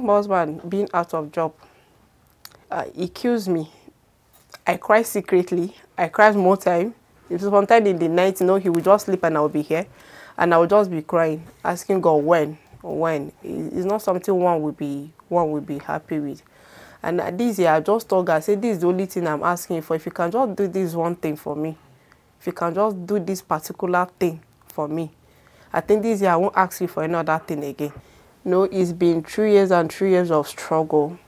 My husband being out of job, he kills me. I cry secretly. I cry more time. Sometimes in the night, he will just sleep and I'll be here, and I will just be crying, asking God when. It's not something one will be happy with. And this year, I just told God, I said, this is the only thing I'm asking for. If you can just do this one thing for me, if you can just do this particular thing for me, I think this year I won't ask you for another thing again. It's been 3 years and 3 years of struggle.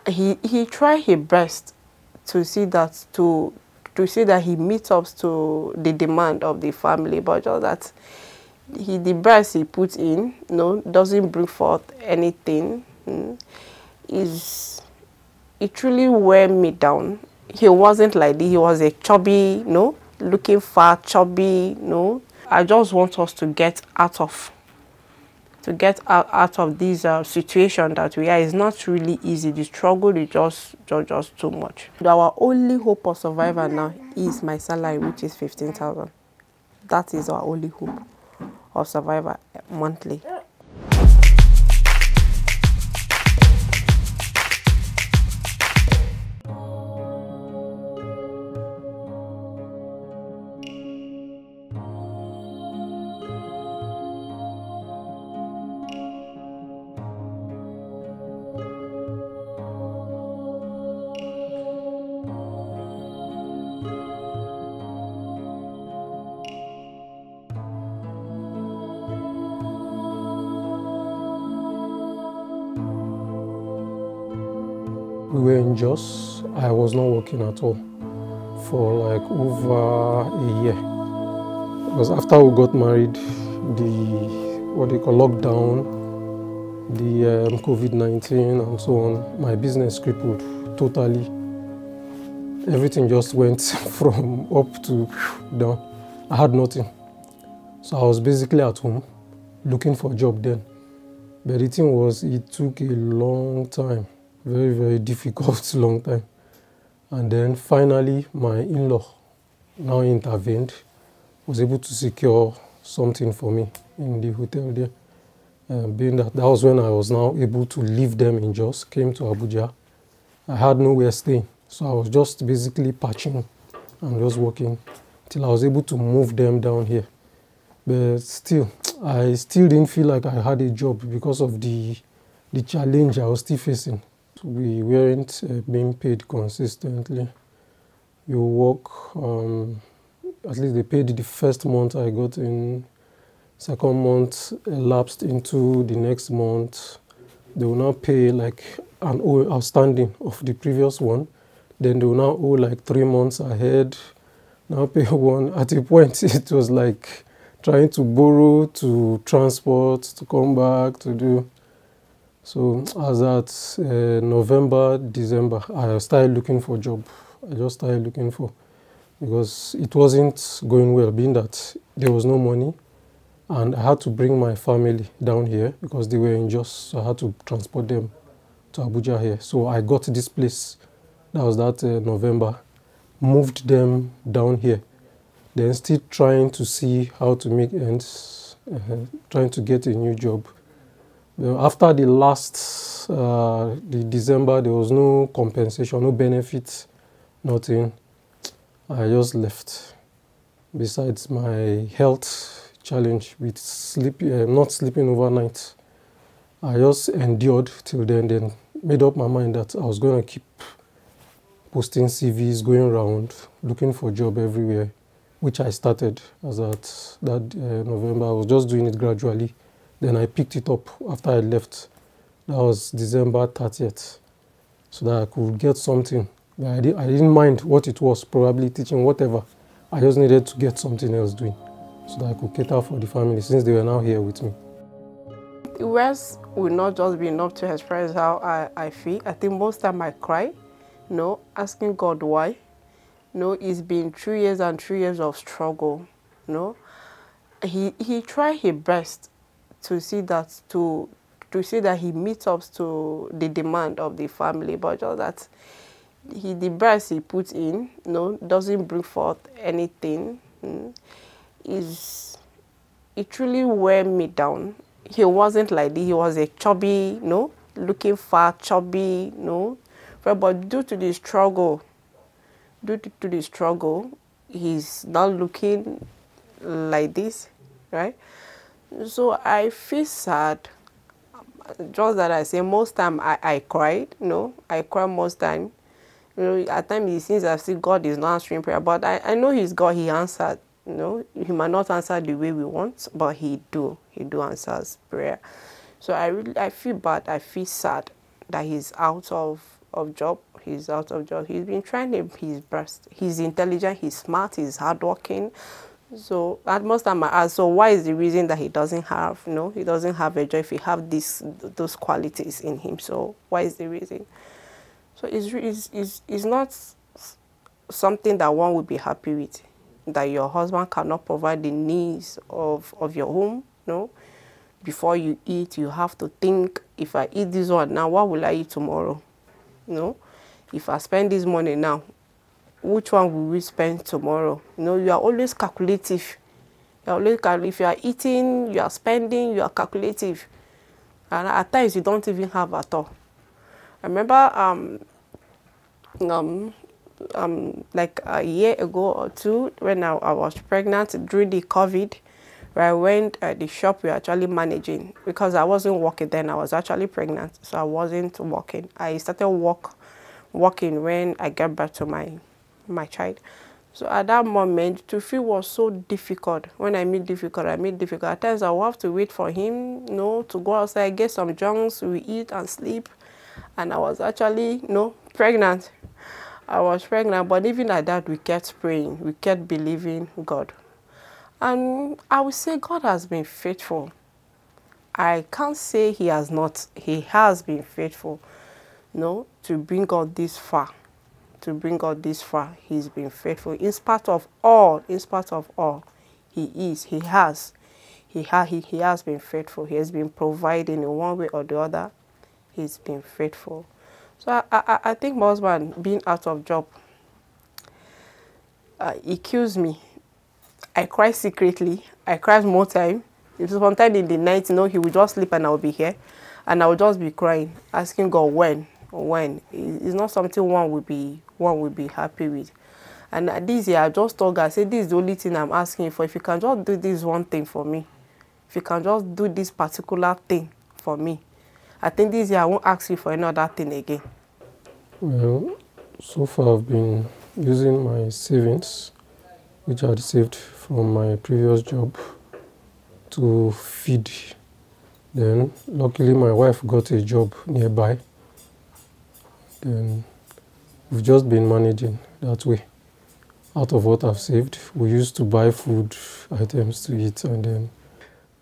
He tried his best to see that he meets up to the demand of the family, but just that the best he puts in, doesn't bring forth anything. It truly wear me down. He wasn't like this. He was a chubby, looking fat, chubby, I just want us to get out of this situation that we are. Is not really easy. The struggle is just too much. Our only hope of survival now is my salary, which is 15,000. That is our only hope of survival monthly. We were in Jos. I was not working at all for like over a year. Because after we got married, the lockdown, the COVID-19 and so on, my business crippled totally. Everything just went from up to down. I had nothing. So I was basically at home looking for a job then. But the thing was, it took a long time. Very, very difficult, long time. And then finally, my in-law now intervened, was able to secure something for me in the hotel there. Being that was when I was now able to leave them in Jos, came to Abuja. I had nowhere staying, so I was just basically patching and just working till I was able to move them down here. But still, I still didn't feel like I had a job because of the challenge I was still facing. We weren't being paid consistently. You work, at least they paid the first month I got in, second month elapsed into the next month. They will now pay like an outstanding of the previous one. Then they will now owe like 3 months ahead, now pay one. At a point, it was like trying to borrow, to transport, to come back, to do. So as at November, December, I started looking for a job. I just started looking for, because it wasn't going well, being that there was no money. And I had to bring my family down here because they were in Jos, so I had to transport them to Abuja here. So I got this place, that was that November, moved them down here. Then still trying to see how to make ends, trying to get a new job. After the last, the December, there was no compensation, no benefits, nothing. I just left. Besides my health challenge with not sleeping overnight, I just endured till then made up my mind that I was going to keep posting CVs, going around, looking for a job everywhere, which I started as at that November. I was just doing it gradually. Then I picked it up after I left. That was December 30th, so that I could get something. But I didn't mind what it was, probably teaching, whatever. I just needed to get something else doing so that I could cater for the family since they were now here with me. The words will not just be enough to express how I feel. I think most time I cry, asking God why. It's been 3 years and 3 years of struggle. He tried his best to see that he meets up to the demand of the family, but just that the best he puts in, doesn't bring forth anything. It truly wear me down. he wasn't like this. He was a chubby, looking fat, chubby, but due to the struggle, he's not looking like this, right? So I feel sad. Just that I say most time I cried, I cry most time. At times it seems as if God is not answering prayer, but I know He's God. He answered. He might not answer the way we want, but He answers prayer. So I feel bad. I feel sad that he's out of job. He's out of job. He's been trying his best. He's intelligent. He's smart. He's hardworking. So at most time I ask, so why is the reason that he doesn't have, he doesn't have a job if he have those qualities in him? So why is the reason? So it's not something that one would be happy with, that your husband cannot provide the needs of your home, Before you eat, you have to think, if I eat this one now, what will I eat tomorrow? If I spend this money now, which one will we spend tomorrow? You are always calculative. If you are eating, you are spending, you are calculative. And at times you don't even have at all. I remember like a year ago or two, when I was pregnant during the COVID, where I went at the shop we were actually managing, because I wasn't working then. I was actually pregnant, so I wasn't working. I started working when I got back to my child. So at that moment, to feel was so difficult. When I mean difficult, At times I will have to wait for him, to go outside, get some junks, we eat and sleep. And I was actually, pregnant. I was pregnant, but even at that, we kept praying. We kept believing God. And I would say God has been faithful. I can't say He has not. He has been faithful, to bring us this far. He's been faithful. In spite of all, He has been faithful. He has been providing in one way or the other. He's been faithful. So I think my husband being out of job, it kills me. I cry secretly. I cry more time. Sometimes in the night, he will just sleep and I will be here. And I will just be crying, asking God when. It's not something one will be happy with. And this year, I just told God, I said, this is the only thing I'm asking for. If you can just do this one thing for me. If you can just do this particular thing for me. I think this year I won't ask you for another thing again. Well, so far I've been using my savings, which I received from my previous job, to feed. Then, luckily, my wife got a job nearby. Then, we've just been managing that way. Out of what I've saved, we used to buy food items to eat, and then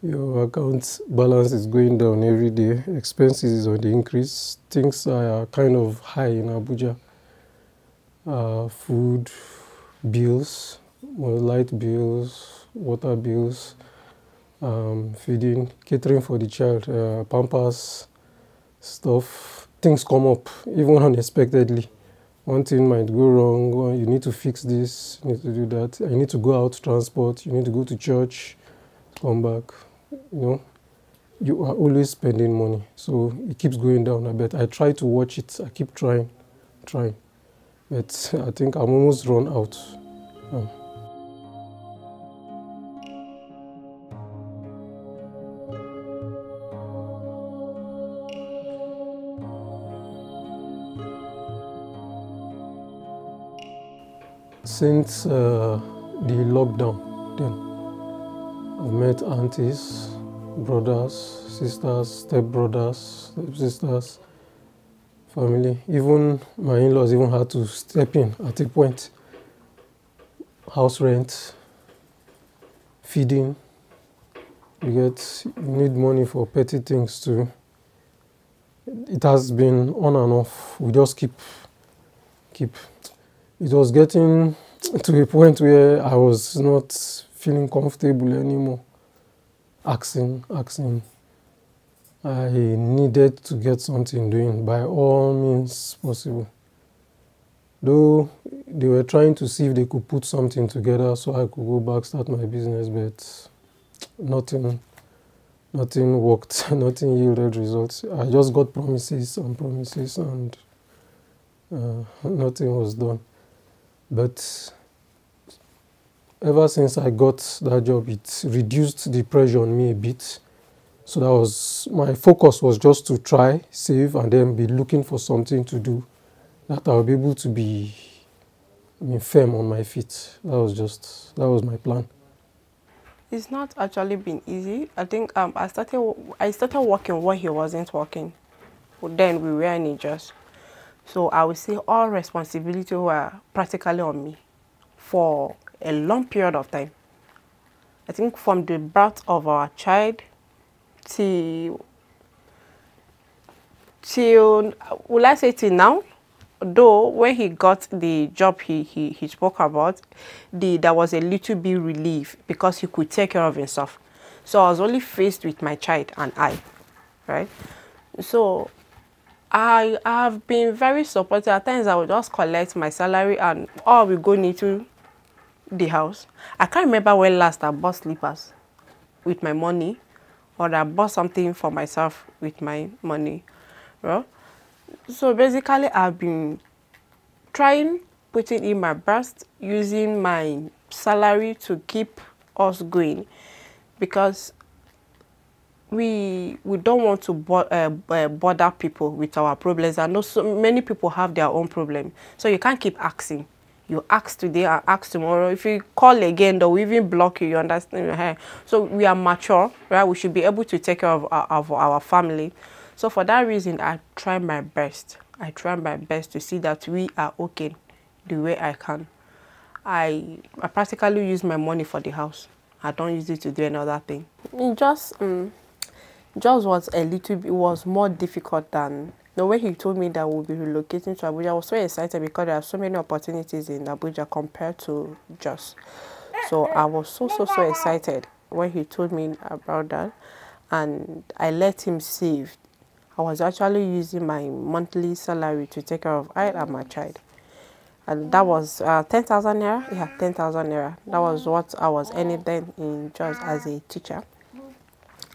your account balance is going down every day. Expenses is on the increase. Things are kind of high in Abuja. Food, bills, light bills, water bills, feeding, catering for the child, pampers, stuff. Things come up, even unexpectedly. One thing might go wrong. You need to fix this, you need to do that. I need to go out, transport, you need to go to church, come back. You are always spending money, so it keeps going down a bit. I try to watch it. I keep trying, but I think I'm almost run out. Since the lockdown, then I've met aunties, brothers, sisters, stepbrothers, stepsisters, family. Even my in-laws even had to step in at a point. House rent, feeding. You need money for petty things too. It has been on and off. We just keep. It was getting to a point where I was not feeling comfortable anymore. Asking. I needed to get something doing by all means possible. Though they were trying to see if they could put something together so I could go back, start my business, but nothing nothing worked, nothing yielded results. I just got promises and promises, and nothing was done. But ever since I got that job, it reduced the pressure on me a bit. So that was, my focus was just to try, save, and then be looking for something to do that I'll be able to be, firm on my feet. That was my plan. It's not actually been easy. I think I started working when he wasn't working. Then we were Nigerians. So I would say all responsibility were practically on me for a long period of time. I think from the birth of our child till will I say till now? Though when he got the job he spoke about, there was a little bit relief because he could take care of himself. So I was only faced with my child and I, right? So I have been very supportive. At times I would just collect my salary and we go into the house. I can't remember when last I bought slippers with my money, or I bought something for myself with my money, right? So basically, I've been trying, putting in my best, using my salary to keep us going, because we don't want to bother people with our problems. I know so many people have their own problem, so you can't keep asking. You ask today and ask tomorrow. If you call again, they'll even block you. You understand? So we are mature, right? We should be able to take care of our family. So for that reason, I try my best. I try my best to see that we are okay the way I can. I practically use my money for the house. I don't use it to do another thing. It just was a little bit, was more difficult than the way he told me that we'll be relocating to Abuja. I was so excited because there are so many opportunities in Abuja compared to Jos. So I was so excited when he told me about that, and I let him save. I was actually using my monthly salary to take care of I and my child. And that was 10,000 naira. Yeah, 10,000 naira. That was what I was earning then in Jos as a teacher.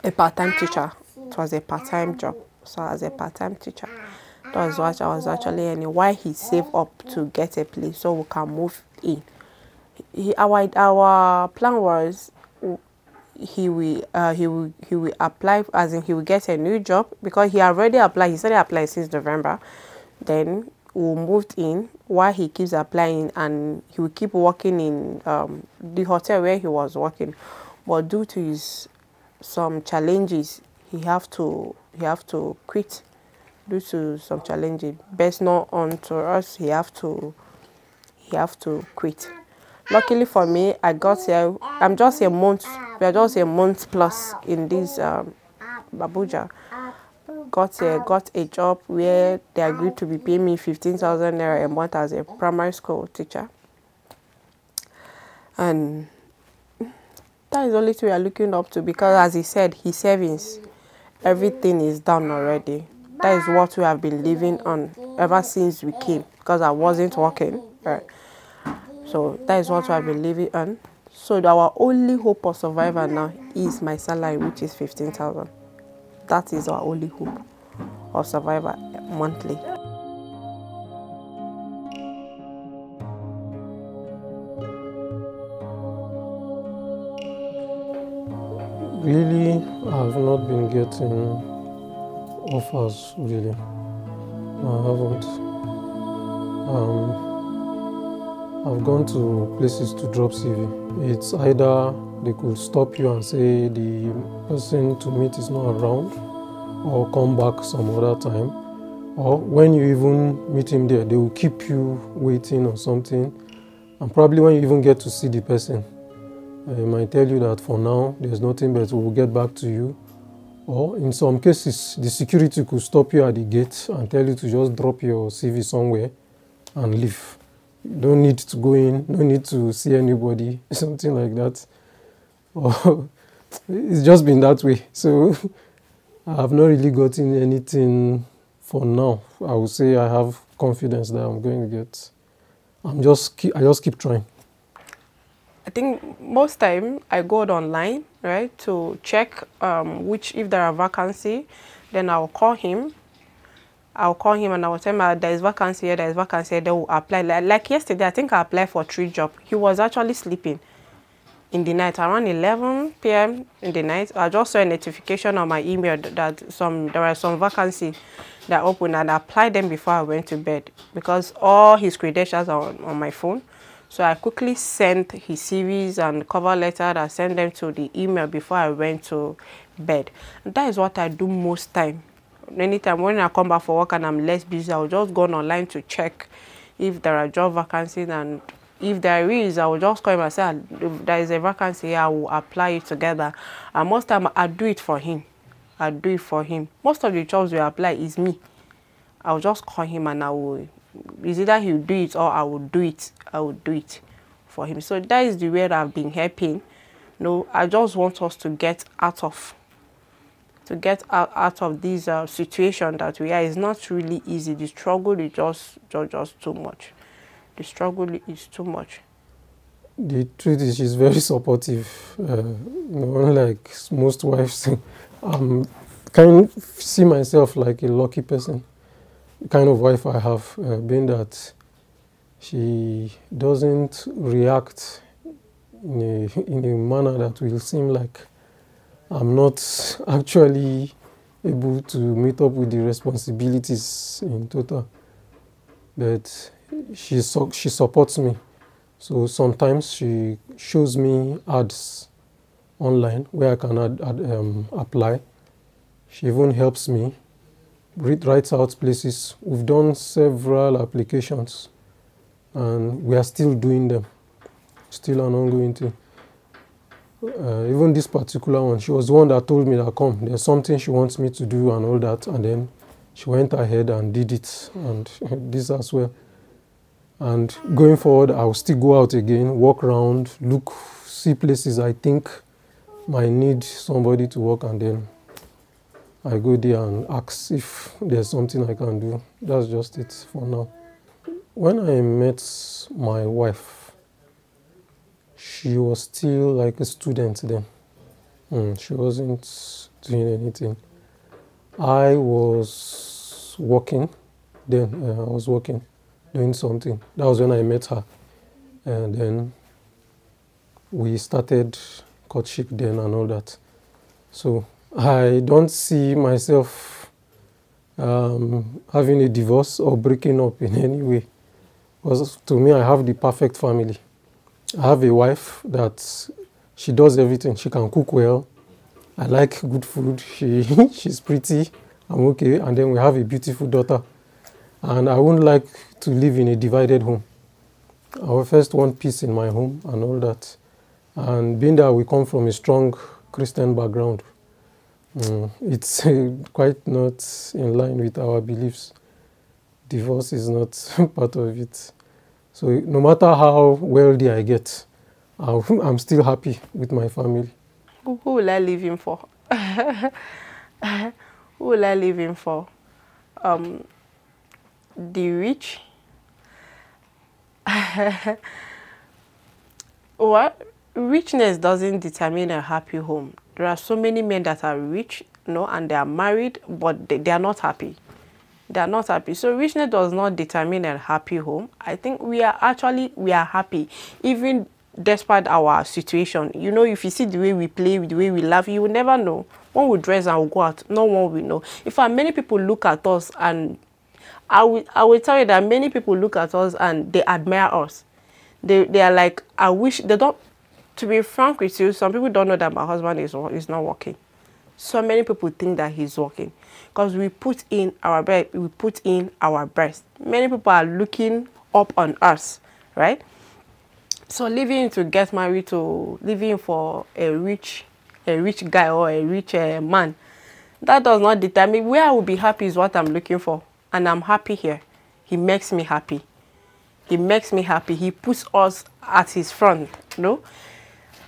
A part-time teacher. It was a part-time job. So as a part-time teacher, that was what I was actually earning. Why he saved up to get a place so we can move in. Our plan was he will apply, as in he will get a new job, because he already applied. He said he applied since November. Then we moved in while he keeps applying, and he will keep working in the hotel where he was working. But due to some challenges, he have to quit due to some challenges. Best not on to us. He have to quit. Luckily for me, I got here. I'm just a month. We are just a month plus in this Abuja. Got a job where they agreed to be paying me 15,000 naira a month as a primary school teacher. And that is the only thing we are looking up to, because as he said, his savings, everything is done already. That is what we have been living on ever since we came, because I wasn't working, right? So that is what we have been living on. So our only hope of survival now is my salary, which is 15,000. That is our only hope of survival monthly. Really, I have not been getting offers, really. No, I haven't. I've gone to places to drop CV. It's either they could stop you and say the person to meet is not around, or come back some other time, or when you even meet him there, they will keep you waiting or something, and probably when you even get to see the person, they might tell you that for now there's nothing, but we'll get back to you. Or in some cases, the security could stop you at the gate and tell you to just drop your CV somewhere and leave. You don't need to go in, no need to see anybody, something like that. Or it's just been that way. So I have not really gotten anything for now. I would say I have confidence that I'm going to get. I just keep trying. I think most time I go online, right, to check if there are vacancy. Then I'll call him. I'll call him and I will tell him there is vacancy here, there is vacancy here. They will apply. Like yesterday, I think I applied for 3 jobs. He was actually sleeping in the night around 11 p.m. in the night. I just saw a notification on my email that there were some vacancy that opened, and I applied them before I went to bed because all his credentials are on my phone. So I quickly sent his CVs and cover letter. I sent them to the email before I went to bed. And that is what I do most time. Anytime when I come back for work and I'm less busy, I'll just go online to check if there are job vacancies, and if there is, I will just call him and say, if there is a vacancy here, I will apply it together. And most time I do it for him. I do it for him. Most of the jobs we apply is me. I'll just call him and I will, it's either he'll do it or I will do it. I will do it for him. So that is the way that I've been helping. No, I just want us to get out of this situation that we are. It's not really easy. The struggle is just too much. The struggle is too much. The truth is, she's very supportive. Unlike most wives, I can see myself like a lucky person. The kind of wife I have, being that she doesn't react in a manner that will seem like I'm not actually able to meet up with the responsibilities in total. But she supports me. So sometimes she shows me ads online where I can apply. She even helps me, writes out places. We've done several applications and we are still doing them. Still an ongoing thing. Even this particular one, she was the one that told me that come, there's something she wants me to do and all that, and then she went ahead and did it, and this as well. And going forward, I'll still go out again, walk around, look, see places I think might need somebody to work, and then I go there and ask if there's something I can do. That's just it for now. When I met my wife, she was still like a student then. She wasn't doing anything. I was working then. I was working, doing something. That was when I met her. And then we started courtship then and all that. So I don't see myself having a divorce or breaking up in any way. Because to me, I have the perfect family. I have a wife that she does everything. She can cook well. I like good food. She's pretty. I'm okay. And then we have a beautiful daughter. And I wouldn't like to live in a divided home. I will first want peace in my home and all that. And being that we come from a strong Christian background, it's quite not in line with our beliefs. Divorce is not part of it. So no matter how wealthy I get, I'm still happy with my family. Who will I leave him for? Who will I leave him for? The rich? What? Richness doesn't determine a happy home. There are so many men that are rich, and they are married, but they are not happy. They are not happy. So richness does not determine a happy home. I think we are happy, even despite our situation. If you see the way we play, the way we laugh, you will never know. When we dress and we go out, no one will know. In fact, many people look at us, and I will tell you that many people look at us and they admire us. They are like, I wish they don't. To be frank with you, some people don't know that my husband is not working. So many people think that he's working because we put in our best. Many people are looking up on us, right? So leaving to get married, to living for a rich guy or a rich man, that does not determine where I will be happy. Is what I'm looking for, and I'm happy here. He makes me happy. He makes me happy. He puts us at his front,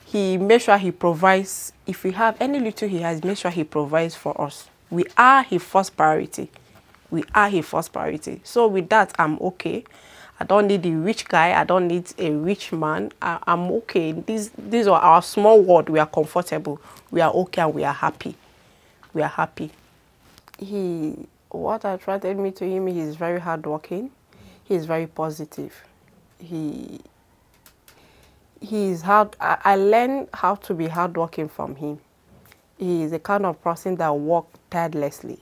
He makes sure he provides. If we have any little he has, make sure he provides for us. We are his first priority. We are his first priority. So with that, I'm okay. I don't need a rich guy. I don't need a rich man. I'm okay. These are our small world. We are comfortable. We are okay and we are happy. We are happy. What attracted me to him, he's very hardworking. He's very positive. He's hard. I learned how to be hardworking from him. He is the kind of person that works tirelessly.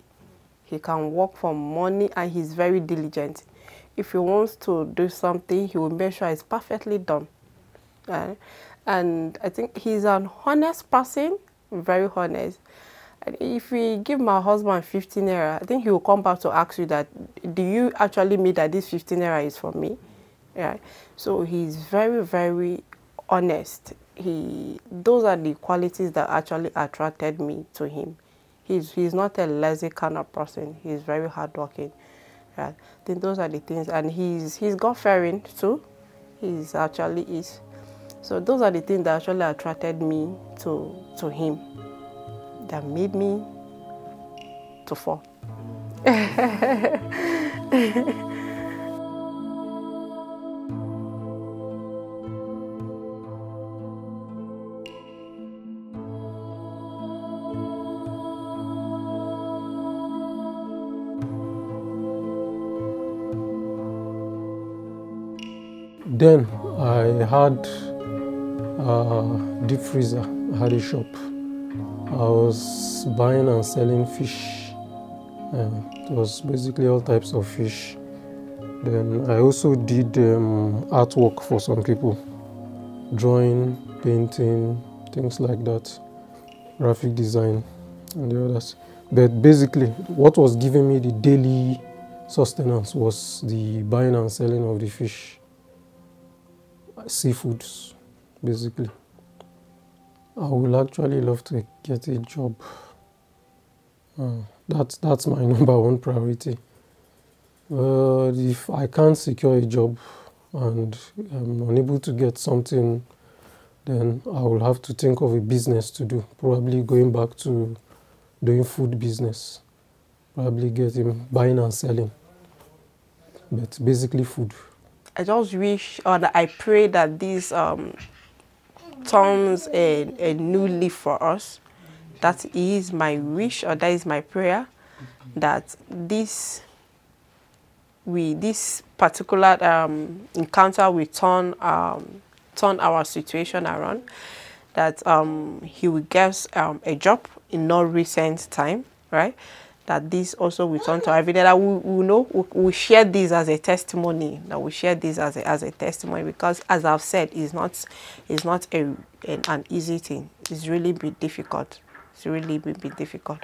He can work for money and he's very diligent. If he wants to do something, he will make sure it's perfectly done. And I think he's an honest person, very honest. And if we give my husband 15 naira, I think he will come back to ask you that, do you actually mean that this 15 naira is for me? Yeah. So he's very, very honest. Those are the qualities that actually attracted me to him. He's not a lazy kind of person. He's very hardworking. Yeah. I think those are the things, and he's God-fearing too. He's actually is. So those are the things that actually attracted me to him, that made me to fall. Then I had a deep freezer. I had a shop. I was buying and selling fish. It was basically all types of fish. Then I also did artwork for some people. Drawing, painting, things like that. Graphic design and the others. But basically, what was giving me the daily sustenance was the buying and selling of the fish. Seafoods, basically. I would actually love to get a job. That's my number one priority. If I can't secure a job and I'm unable to get something, then I will have to think of a business to do. Probably going back to doing food business. Probably buying and selling. But basically food. I just wish, or I pray that this turns a new leaf for us. That is my wish, or that is my prayer, that this particular encounter will turn our situation around. That he will get a job in no recent time, right? That this also will turn to every day. That we share this as a testimony. That we share this as a testimony, because, as I've said, it's not an easy thing. It's really been difficult. It's really been difficult.